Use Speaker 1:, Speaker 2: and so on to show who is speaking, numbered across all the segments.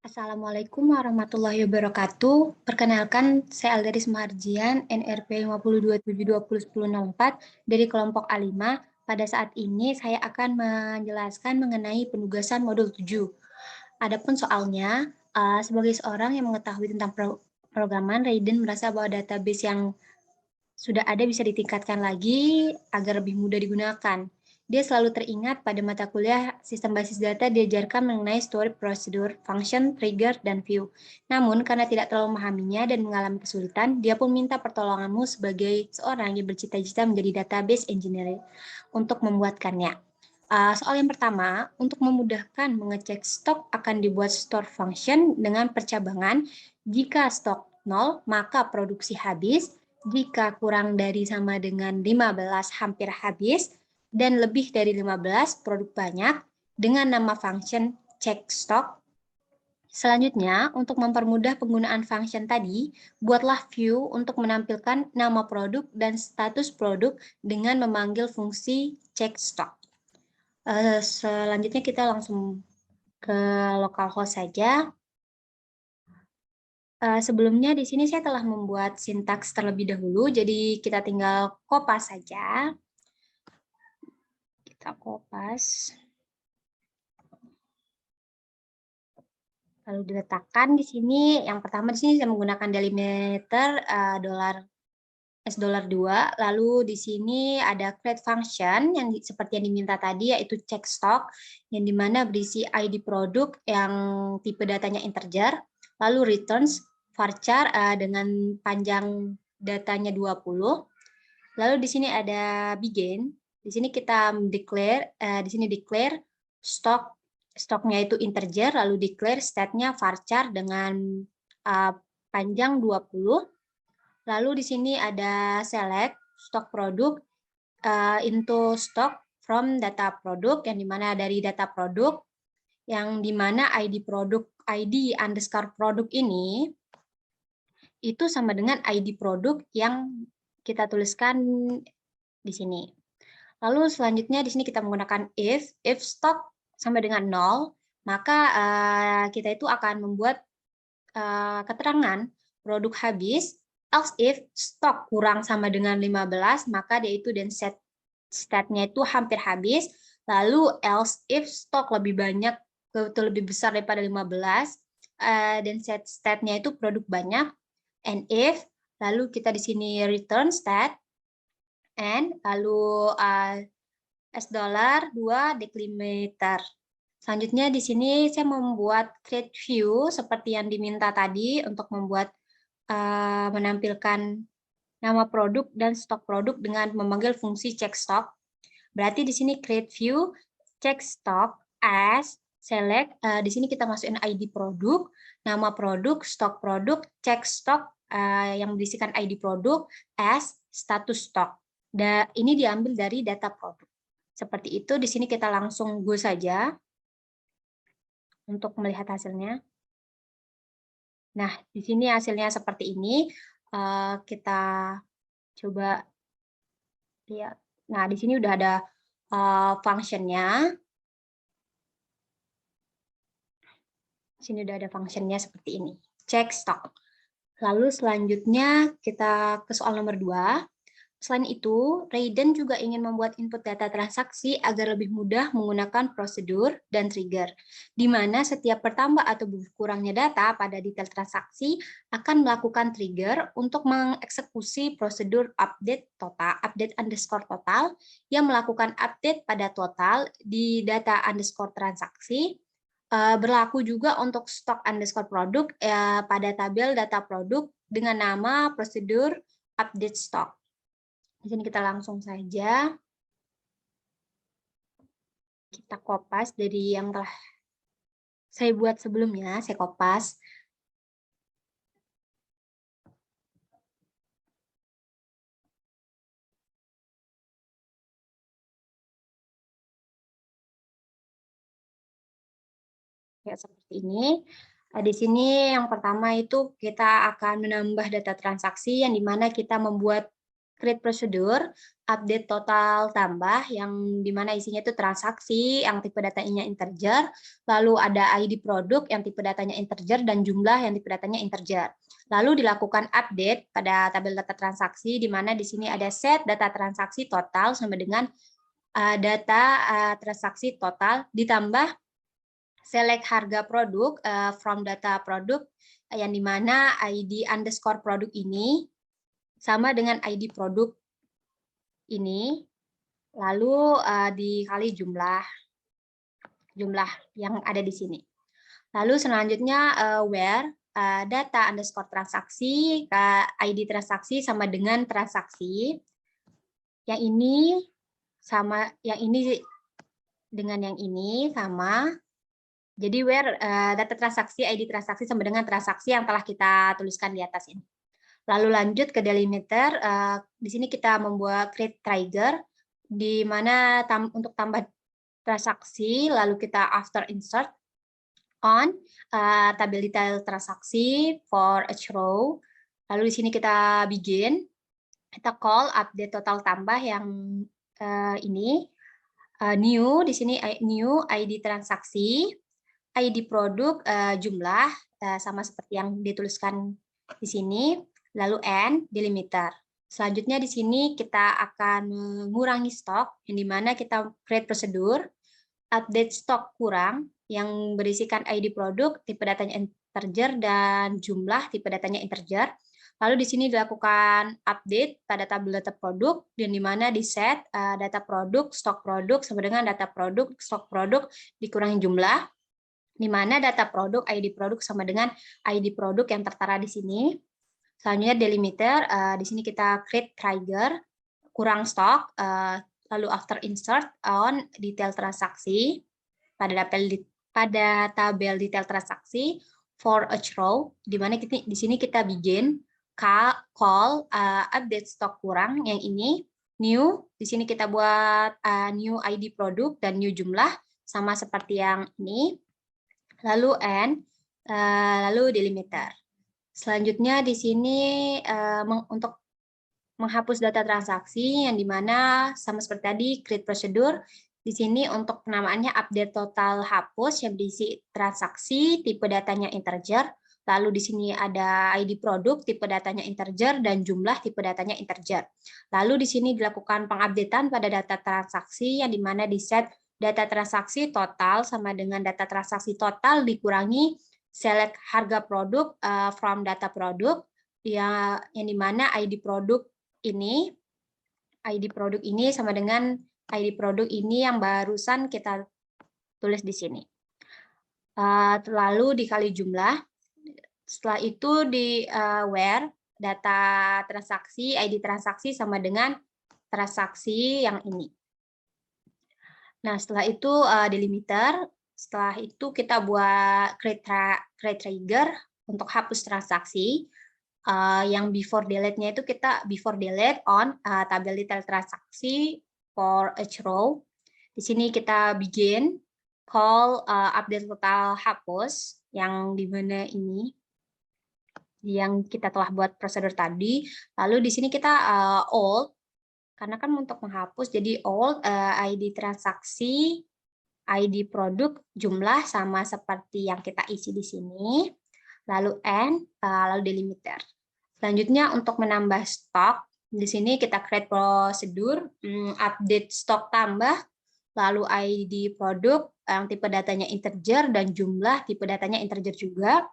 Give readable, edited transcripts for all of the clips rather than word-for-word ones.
Speaker 1: Assalamualaikum warahmatullahi wabarakatuh. Perkenalkan, saya Aldaris Maharjian, NRP 5272201004 dari kelompok A5. Pada saat ini saya akan menjelaskan mengenai penugasan modul 7. Adapun soalnya, sebagai seorang yang mengetahui tentang programan, Raiden merasa bahwa database yang sudah ada bisa ditingkatkan lagi agar lebih mudah digunakan. Dia selalu teringat pada mata kuliah sistem basis data diajarkan mengenai story, prosedur, function, trigger, dan view. Namun, karena tidak terlalu memahaminya dan mengalami kesulitan, dia pun minta pertolonganmu sebagai seorang yang bercita-cita menjadi database engineer untuk membuatkannya. Soal yang pertama, untuk memudahkan mengecek stok akan dibuat store function dengan percabangan. Jika stok 0, maka produksi habis. Jika kurang dari sama dengan 15 hampir habis, dan lebih dari 15 produk banyak dengan nama function check stock. Selanjutnya, untuk mempermudah penggunaan function tadi, buatlah view untuk menampilkan nama produk dan status produk dengan memanggil fungsi check stock. Selanjutnya kita langsung ke localhost saja. Sebelumnya di sini saya telah membuat sintaks terlebih dahulu, jadi kita tinggal kopas saja. Kita kopas. Lalu diletakkan di sini. Yang pertama di sini saya menggunakan delimiter $S$2. Lalu di sini ada create function yang seperti yang diminta tadi, yaitu check stock, yang dimana berisi ID produk yang tipe datanya integer. Lalu returns varchar dengan panjang datanya 20. Lalu di sini ada begin. Di sini kita declare stock, stoknya itu integer, lalu declare state-nya varchar dengan panjang 20. Lalu di sini ada select stock produk into stock from data produk, yang dimana dari data produk, yang dimana ID produk, ID underscore produk ini itu sama dengan ID produk yang kita tuliskan di sini. Lalu selanjutnya di sini kita menggunakan if stock sama dengan 0, maka kita itu akan membuat keterangan produk habis. Else if stok kurang sama dengan 15, maka dia itu dan state-nya itu hampir habis. Lalu else if stok lebih banyak, itu lebih besar daripada 15, dan state-nya itu produk banyak. And if, lalu kita di sini return state, and lalu $2 delimiter. Selanjutnya di sini saya membuat create view seperti yang diminta tadi untuk membuat menampilkan nama produk dan stok produk dengan memanggil fungsi check stock. Berarti di sini create view check stock as select, di sini kita masukin ID produk, nama produk, stok produk, check stock yang berisikan ID produk as status stock. Ini diambil dari data produk. Seperti itu, di sini kita langsung go saja untuk melihat hasilnya. Nah, di sini hasilnya seperti ini. Kita coba lihat. Nah, di sini udah ada functionnya. Di sini udah ada functionnya seperti ini. Check stock. Lalu selanjutnya kita ke soal nomor 2. Selain itu, Raiden juga ingin membuat input data transaksi agar lebih mudah menggunakan prosedur dan trigger, di mana setiap bertambah atau berkurangnya data pada detail transaksi akan melakukan trigger untuk mengeksekusi prosedur update underscore total yang melakukan update pada total di data underscore transaksi. Berlaku juga untuk stok underscore produk pada tabel data produk dengan nama prosedur update stock. Di sini kita langsung saja kita kopas dari yang telah saya buat sebelumnya, saya kopas. Ya, seperti ini. Di sini yang pertama itu kita akan menambah data transaksi yang dimana kita membuat create prosedur, update total tambah yang dimana isinya itu transaksi yang tipe datanya integer, lalu ada ID produk yang tipe datanya integer dan jumlah yang tipe datanya integer. Lalu dilakukan update pada tabel data transaksi di mana di sini ada set data transaksi total sama dengan data transaksi total ditambah select harga produk from data produk yang dimana ID underscore produk ini sama dengan ID produk ini, lalu dikali jumlah yang ada di sini. Lalu selanjutnya where data underscore transaksi, ID transaksi sama dengan transaksi. Yang ini sama, yang ini dengan yang ini sama. Jadi where data transaksi, ID transaksi sama dengan transaksi yang telah kita tuliskan di atas ini. Lalu lanjut ke delimiter, di sini kita membuat create trigger, di mana untuk tambah transaksi, lalu kita after insert on tabel detail transaksi for each row. Lalu di sini kita begin, kita call update total tambah yang ini, new, di sini new ID transaksi, ID produk jumlah, sama seperti yang dituliskan di sini, lalu N delimiter. Selanjutnya di sini kita akan mengurangi stok, yang dimana kita create prosedur, update stok kurang, yang berisikan ID produk, tipe datanya integer, dan jumlah tipe datanya integer. Lalu di sini dilakukan update pada tabel data produk, dan dimana di set data produk, stok produk, sama dengan data produk, stok produk, dikurangi jumlah, di mana data produk, ID produk sama dengan ID produk yang tertera di sini. Selanjutnya delimiter, di sini kita create trigger, kurang stok, lalu after insert on detail transaksi, pada tabel detail transaksi for each row, di mana di sini kita begin, call update stok kurang, yang ini, new, di sini kita buat new ID produk dan new jumlah, sama seperti yang ini, lalu N, lalu delimiter. Selanjutnya di sini untuk menghapus data transaksi yang dimana sama seperti tadi create prosedur. Di sini untuk penamaannya update total hapus yang berisi transaksi, tipe datanya integer. Lalu di sini ada ID produk, tipe datanya integer, dan jumlah tipe datanya integer. Lalu di sini dilakukan pengupdatean pada data transaksi yang dimana di set data transaksi total sama dengan data transaksi total dikurangi select harga produk from data produk yang dimana ID produk ini sama dengan ID produk ini yang barusan kita tulis di sini. Lalu dikali jumlah. Setelah itu di where data transaksi, ID transaksi sama dengan transaksi yang ini. Nah, setelah itu delimiter. Setelah itu kita buat create trigger untuk hapus transaksi. Yang before delete-nya itu kita before delete on tabel detail transaksi for each row. Di sini kita begin call update total hapus yang di mana ini yang kita telah buat prosedur tadi. Lalu di sini kita old karena kan untuk menghapus jadi old ID transaksi, ID produk, jumlah sama seperti yang kita isi di sini. Lalu N, lalu delimiter. Selanjutnya untuk menambah stok, di sini kita create prosedur, update stok tambah, lalu ID produk, yang tipe datanya integer, dan jumlah tipe datanya integer juga.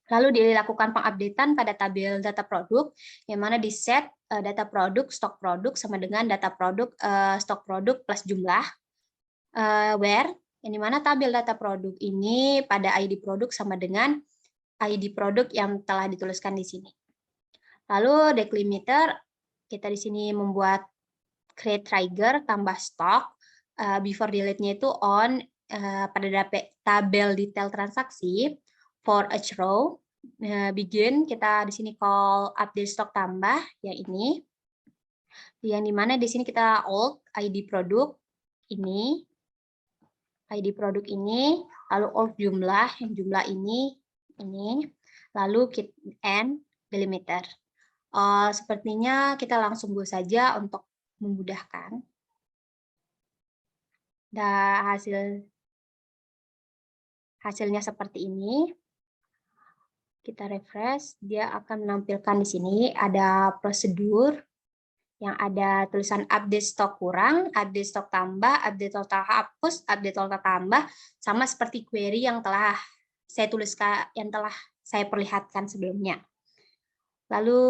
Speaker 1: Lalu dilakukan pengupdatean pada tabel data produk, yang mana di set data produk, stok produk, sama dengan data produk, stok produk plus jumlah. Where, yang dimana tabel data produk ini pada ID produk sama dengan ID produk yang telah dituliskan di sini. Lalu delimiter, kita di sini membuat create trigger tambah stok, before delete-nya itu on pada tabel detail transaksi for each row. Begin, kita di sini call update stok tambah, yang ini. Yang dimana di sini kita old ID produk ini, ID produk ini, lalu old jumlah, yang jumlah ini, lalu end delimiter. Sepertinya kita langsung go saja untuk memudahkan. Dan hasilnya seperti ini. Kita refresh, dia akan menampilkan di sini ada prosedur yang ada tulisan update stok kurang, update stok tambah, update total hapus, update total tambah, sama seperti query yang telah saya tuliskan, yang telah saya perlihatkan sebelumnya. Lalu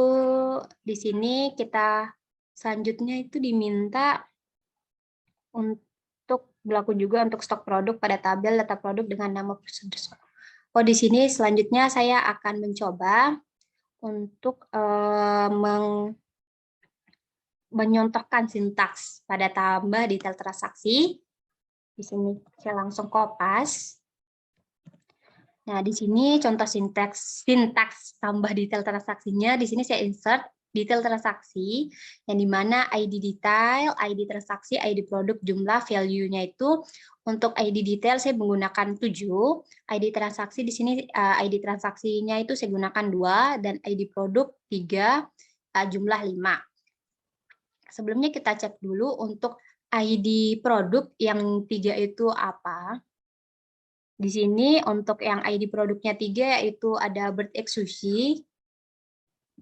Speaker 1: di sini kita selanjutnya itu diminta untuk berlaku juga untuk stok produk pada tabel data produk dengan nama prosedur. Di sini selanjutnya saya akan mencoba untuk menyontohkan sintaks pada tambah detail transaksi. Di sini saya langsung kopas. Nah, di sini contoh sintaks tambah detail transaksinya. Di sini saya insert detail transaksi, yang dimana ID detail, ID transaksi, ID produk, jumlah, value-nya itu untuk ID detail saya menggunakan 7, ID transaksi di sini ID transaksinya itu saya gunakan 2, dan ID produk 3, jumlah 5. Sebelumnya kita cek dulu untuk ID produk yang 3 itu apa. Di sini untuk yang ID produknya 3 yaitu ada Bird Egg Sushi.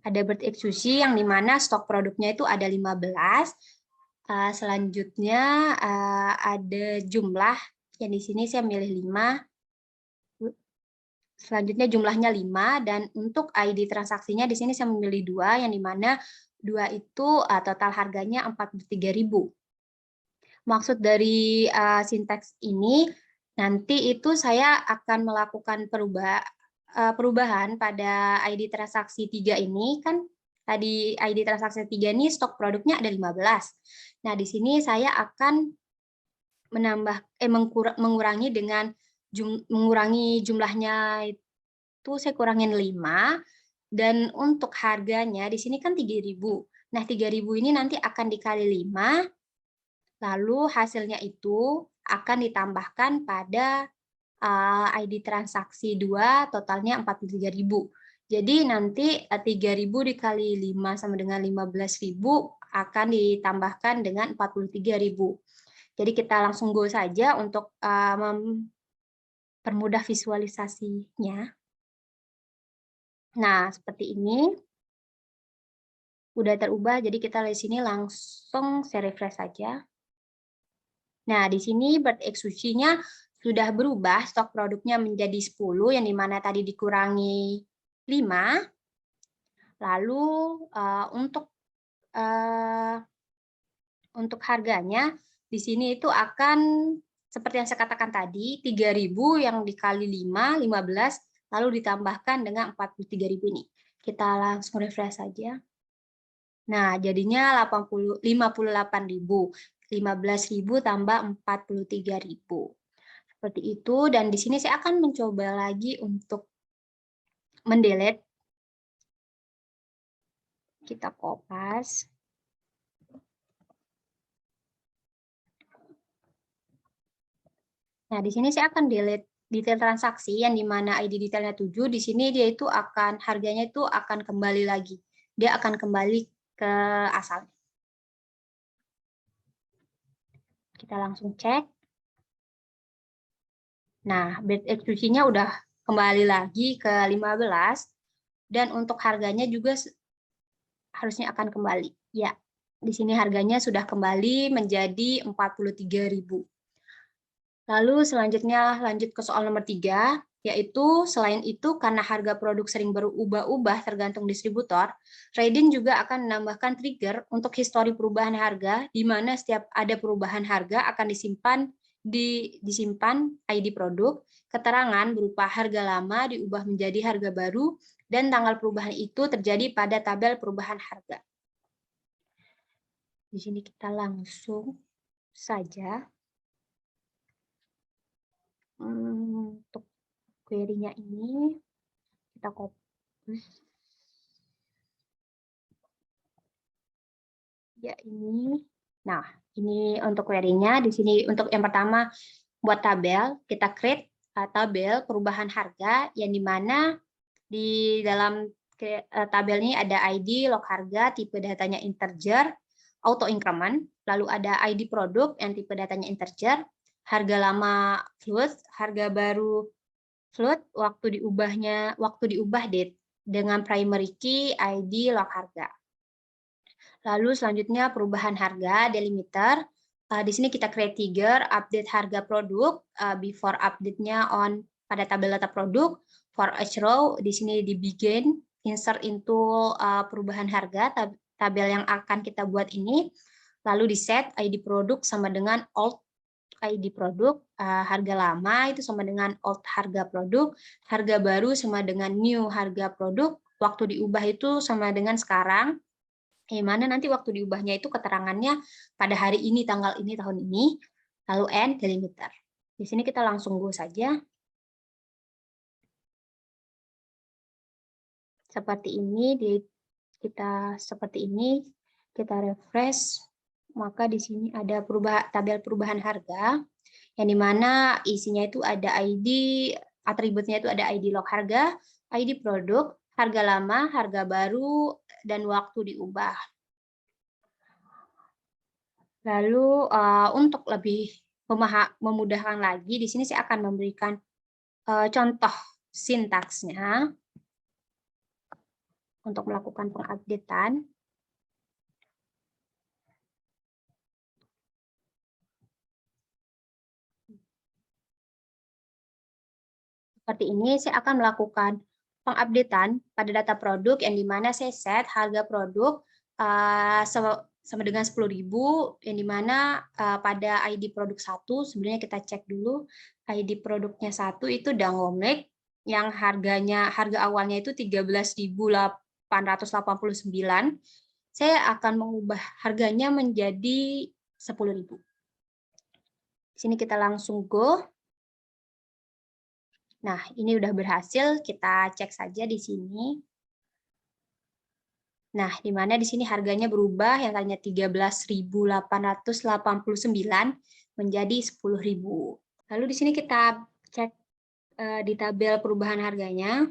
Speaker 1: Ada Bird Egg Sushi yang dimana stok produknya itu ada 15. Selanjutnya ada jumlah yang di sini saya milih 5. Selanjutnya jumlahnya 5, dan untuk ID transaksinya di sini saya memilih 2, yang dimana 2 itu total harganya 43.000. Maksud dari sintaks ini, nanti itu saya akan melakukan perubahan pada ID transaksi 3 ini, kan tadi ID transaksi 3 ini stok produknya ada 15. Nah, di sini saya akan mengurangi dengan mengurangi jumlahnya itu saya kurangin 5, dan untuk harganya di sini kan 3.000. Nah, 3.000 ini nanti akan dikali 5, lalu hasilnya itu akan ditambahkan pada ID transaksi 2 totalnya 43.000. Jadi nanti 3.000 dikali 5 sama dengan 15.000 akan ditambahkan dengan 43.000. Jadi kita langsung go saja untuk mempermudah visualisasinya. Nah, seperti ini. Udah terubah, jadi kita di sini langsung saya refresh saja. Nah, di sini Bird Egg Sushi-nya sudah berubah, stok produknya menjadi 10, yang dimana tadi dikurangi 5. Lalu untuk harganya, di sini itu akan, seperti yang saya katakan tadi, 3.000 yang dikali 5, 15, lalu ditambahkan dengan 43.000 ini. Kita langsung refresh saja. Nah, jadinya 58.000. 15.000 tambah 43.000. Seperti itu, dan di sini saya akan mencoba lagi untuk mendelete. Kita kopas. Nah, di sini saya akan delete detail transaksi yang dimana ID detailnya 7, di sini dia itu akan, harganya itu akan kembali lagi. Dia akan kembali ke asalnya. Kita langsung cek. Nah, bed execution-nya udah kembali lagi ke 15, dan untuk harganya juga harusnya akan kembali. Ya, di sini harganya sudah kembali menjadi 43.000. Lalu selanjutnya lanjut ke soal nomor 3, yaitu selain itu karena harga produk sering berubah-ubah tergantung distributor, Raiden juga akan menambahkan trigger untuk histori perubahan harga, di mana setiap ada perubahan harga akan disimpan ID produk, keterangan berupa harga lama diubah menjadi harga baru, dan tanggal perubahan itu terjadi pada tabel perubahan harga. Di sini kita langsung saja untuk query-nya ini kita copy. Ya, ini. Nah, ini untuk query-nya. Di sini untuk yang pertama buat tabel, kita create tabel perubahan harga yang dimana di dalam tabel ini ada ID, log harga, tipe datanya integer, auto increment, lalu ada ID produk yang tipe datanya integer, harga lama float, harga baru float, waktu diubah date dengan primary key, ID, log harga. Lalu selanjutnya perubahan harga, delimiter. Di sini kita create trigger, update harga produk, before update-nya on pada tabel data produk. For each row, di sini di begin, insert into perubahan harga, tabel yang akan kita buat ini. Lalu di set ID produk sama dengan old ID produk, harga lama itu sama dengan old harga produk, harga baru sama dengan new harga produk, waktu diubah itu sama dengan sekarang, mana nanti waktu diubahnya itu keterangannya pada hari ini, tanggal ini, tahun ini, lalu end delimiter. Di sini kita langsung go saja. Seperti ini, kita refresh, maka di sini ada tabel perubahan harga, yang dimana isinya itu ada ID, atributnya itu ada ID log harga, ID produk, harga lama, harga baru, dan waktu diubah. Lalu untuk lebih memudahkan lagi, di sini saya akan memberikan contoh sintaksnya untuk melakukan pengupdatean. Seperti ini, saya akan melakukan pengupdatean pada data produk yang dimana saya set harga produk sama dengan 10.000, yang dimana pada ID produk 1, sebenarnya kita cek dulu, ID produknya 1 itu Dangomec, yang harga awalnya itu 13.889, saya akan mengubah harganya menjadi 10.000. Di sini kita langsung go. Nah, ini udah berhasil, kita cek saja di sini. Nah, di mana di sini harganya berubah, yang tadinya 13.889 menjadi 10.000. Lalu di sini kita cek di tabel perubahan harganya.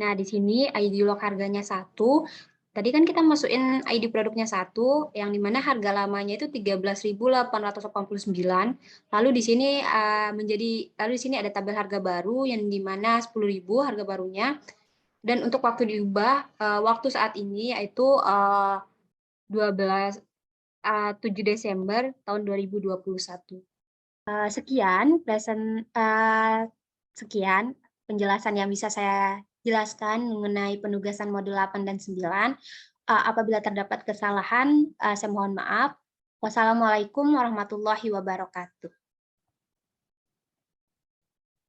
Speaker 1: Nah, di sini ID log harganya 1. Tadi kan kita masukin ID produknya 1, yang dimana harga lamanya itu 13.889. Lalu di sini lalu di sini ada tabel harga baru yang dimana 10.000 harga barunya. Dan untuk waktu diubah, waktu saat ini yaitu 7 Desember tahun 2021. Sekian penjelasan yang bisa saya jelaskan mengenai penugasan modul 8 dan 9. Apabila terdapat kesalahan, saya mohon maaf. Wassalamualaikum warahmatullahi wabarakatuh.